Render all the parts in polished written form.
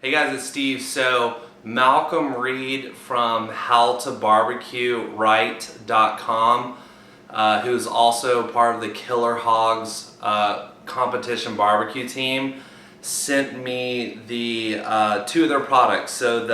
Hey guys, it's Steve. So Malcolm Reed from howtobarbecueright.com, who's also part of the Killer Hogs competition barbecue team, sent me the two of their products. So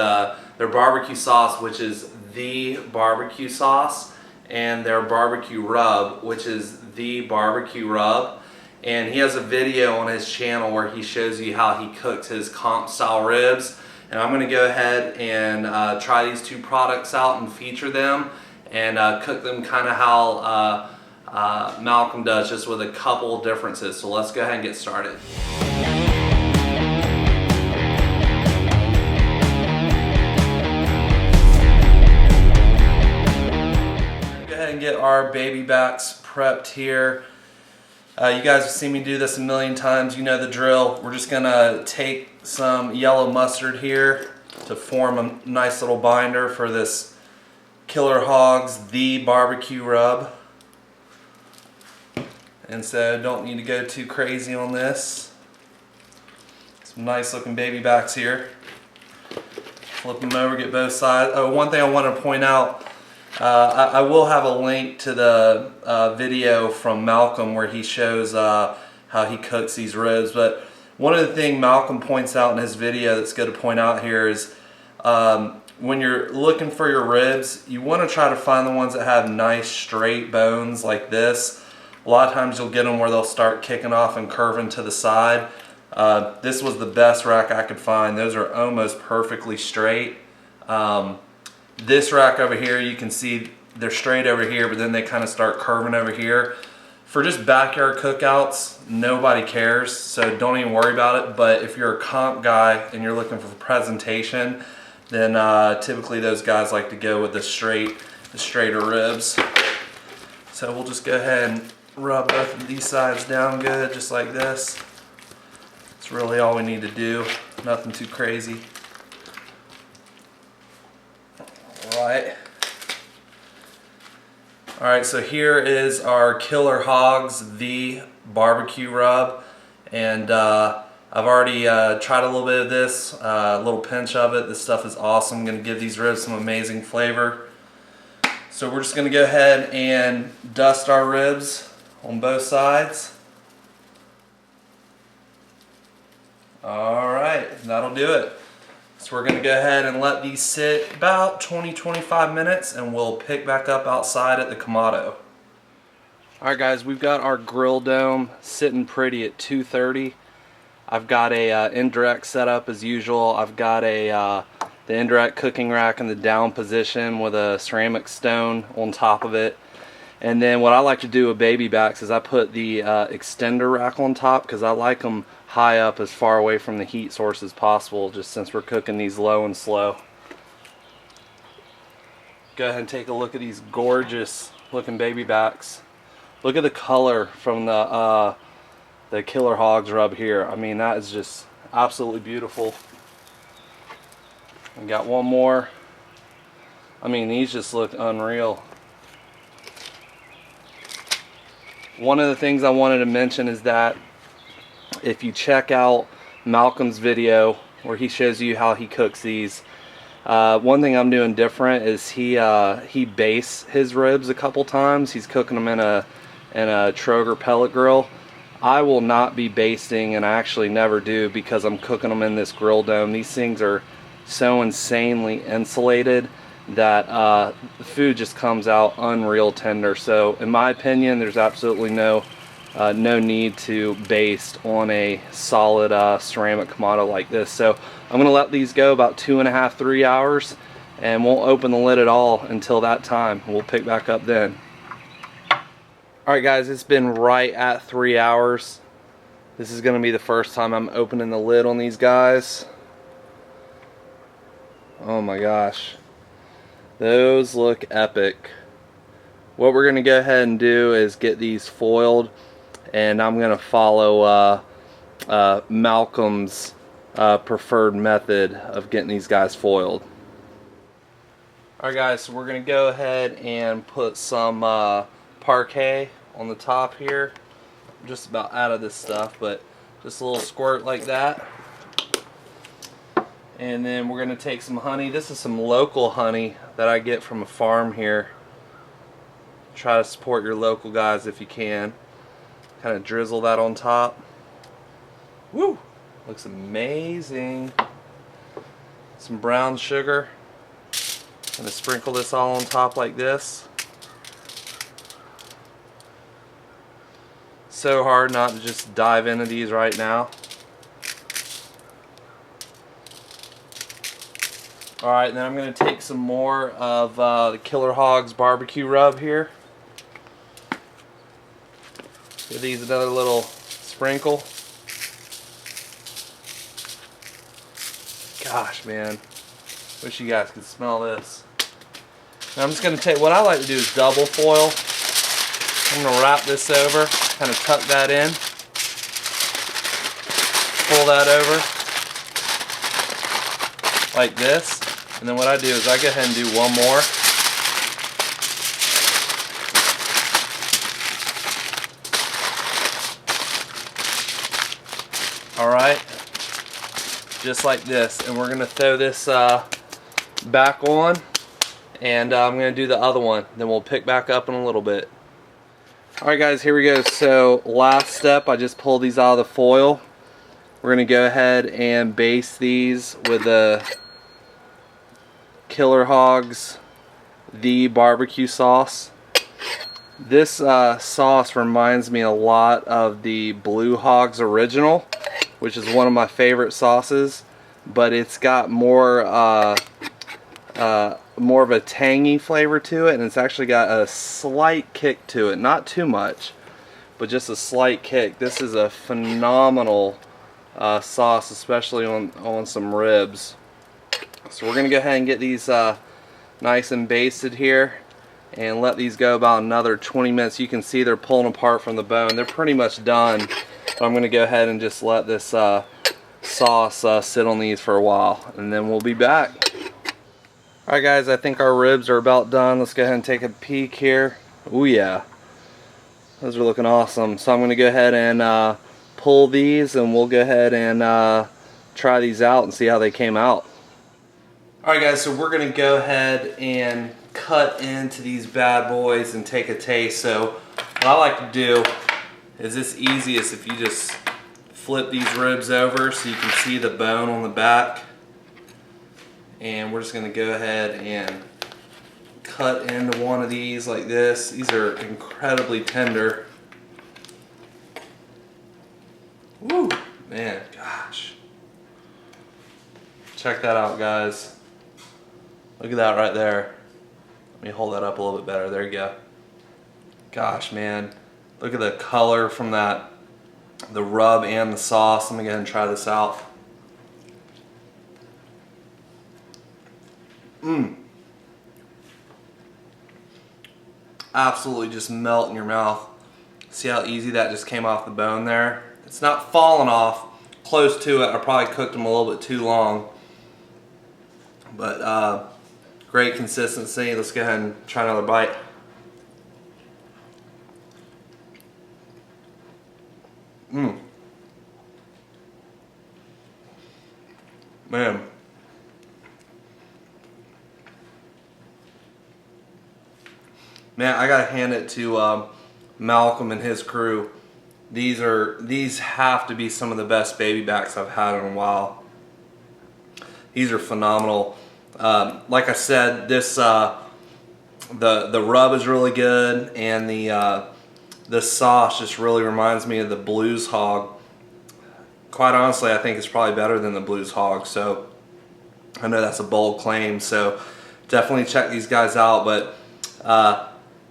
their barbecue sauce, which is the BBQ Sauce, and their barbecue rub, which is the BBQ Rub. And he has a video on his channel where he shows you how he cooks his comp style ribs. And I'm going to go ahead and try these two products out and feature them and cook them kind of how Malcolm does, just with a couple differences. So let's go ahead and get started. Go ahead and get our baby backs prepped here. You guys have seen me do this a million times. You know the drill. We're just gonna take some yellow mustard here to form a nice little binder for this Killer Hogs the BBQ Rub. And so don't need to go too crazy on this. Some nice looking baby backs here. Flip them over, get both sides. Oh, one thing I want to point out. I will have a link to the video from Malcolm where he shows how he cooks these ribs. But one of the things Malcolm points out in his video that's good to point out here is when you're looking for your ribs, you want to try to find the ones that have nice straight bones like this. A lot of times you'll get them where they'll start kicking off and curving to the side. This was the best rack I could find. Those are almost perfectly straight. This rack over here, you can see they're straight over here, but then they kind of start curving over here. For just backyard cookouts, nobody cares, so don't even worry about it. But if you're a comp guy and you're looking for presentation, then typically those guys like to go with the straighter ribs. So we'll just go ahead and rub both of these sides down good, just like this. That's really all we need to do, nothing too crazy. Alright, so here is our Killer Hogs the BBQ Rub, and I've already tried a little bit of this, a little pinch of it. This stuff is awesome. I'm going to give these ribs some amazing flavor. So we're just going to go ahead and dust our ribs on both sides. Alright, that'll do it. So we're going to go ahead and let these sit about 20-25 minutes, and we'll pick back up outside at the Kamado. Alright guys, we've got our grill dome sitting pretty at 230. I've got a indirect setup as usual. I've got the indirect cooking rack in the down position with a ceramic stone on top of it. And then what I like to do with baby backs is I put the extender rack on top, because I like them high up as far away from the heat source as possible, just since we're cooking these low and slow. Go ahead and take a look at these gorgeous looking baby backs. Look at the color from the Killer Hogs Rub here. I mean, that is just absolutely beautiful. We got one more. I mean, these just look unreal. One of the things I wanted to mention is that if you check out Malcolm's video where he shows you how he cooks these, one thing I'm doing different is he bastes his ribs a couple times. He's cooking them in a Traeger pellet grill. I will not be basting, and I actually never do, because I'm cooking them in this grill dome. These things are so insanely insulated that the food just comes out unreal tender. So in my opinion, there's absolutely no need to baste on a solid ceramic Kamado like this. So I'm going to let these go about 2.5–3 hours, and won't open the lid at all until that time. We'll pick back up then. Alright guys, it's been right at 3 hours. This is going to be the first time I'm opening the lid on these guys. Oh my gosh. Those look epic. What we're going to go ahead and do is get these foiled, and I'm going to follow Malcolm's preferred method of getting these guys foiled. Alright guys, so we're going to go ahead and put some parquet on the top here. I'm just about out of this stuff, but just a little squirt like that. And then we're going to take some honey. This is some local honey that I get from a farm here. Try to support your local guys if you can. Kind of drizzle that on top. Woo! Looks amazing. Some brown sugar. Gonna sprinkle this all on top like this. So hard not to just dive into these right now. Alright, then I'm going to take some more of the Killer Hogs BBQ Rub here. Give these another little sprinkle. Gosh, man. Wish you guys could smell this. Now I'm just going to take, what I like to do is double foil. I'm going to wrap this over, kind of tuck that in. Pull that over. Like this. And then what I do is I go ahead and do one more. Alright, just like this. And we're going to throw this back on, and I'm going to do the other one. Then we'll pick back up in a little bit. Alright guys, here we go. So last step, I just pulled these out of the foil. We're going to go ahead and baste these with the Killer Hogs BBQ Sauce. This sauce reminds me a lot of the Blue Hogs Original, which is one of my favorite sauces, but it's got more of a tangy flavor to it, and it's actually got a slight kick to it. Not too much, but just a slight kick. This is a phenomenal sauce, especially on some ribs. So we're going to go ahead and get these nice and basted here and let these go about another 20 minutes. You can see they're pulling apart from the bone. They're pretty much done. But I'm going to go ahead and just let this sauce sit on these for a while, and then we'll be back. Alright guys, I think our ribs are about done. Let's go ahead and take a peek here. Oh yeah, those are looking awesome. So I'm going to go ahead and pull these, and we'll go ahead and try these out and see how they came out. Alright guys, so we're going to go ahead and cut into these bad boys and take a taste. So what I like to do is, it's easiest if you just flip these ribs over so you can see the bone on the back. And we're just going to go ahead and cut into one of these like this. These are incredibly tender. Woo, man, gosh. Check that out, guys. Look at that right there. Let me hold that up a little bit better. There you go. Gosh, man. Look at the color from that, the rub and the sauce. Let me go ahead and try this out. Absolutely just melt in your mouth. See how easy that just came off the bone there? It's not falling off. Close to it. I probably cooked them a little bit too long. But great consistency. Let's go ahead and try another bite. Man. Man, I gotta hand it to Malcolm and his crew. These have to be some of the best baby backs I've had in a while. These are phenomenal. Like I said, this the rub is really good, and the sauce just really reminds me of the Blues Hog. Quite honestly, I think it's probably better than the Blues Hog. So I know that's a bold claim. So definitely check these guys out. But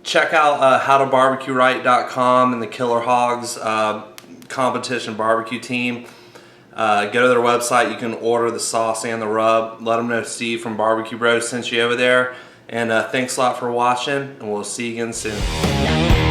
check out howtobarbecueright.com and the Killer Hogs competition barbecue team. Go to their website. You can order the sauce and the rub. Let them know Steve from BBQ Bros sent you over there. And thanks a lot for watching, and we'll see you again soon.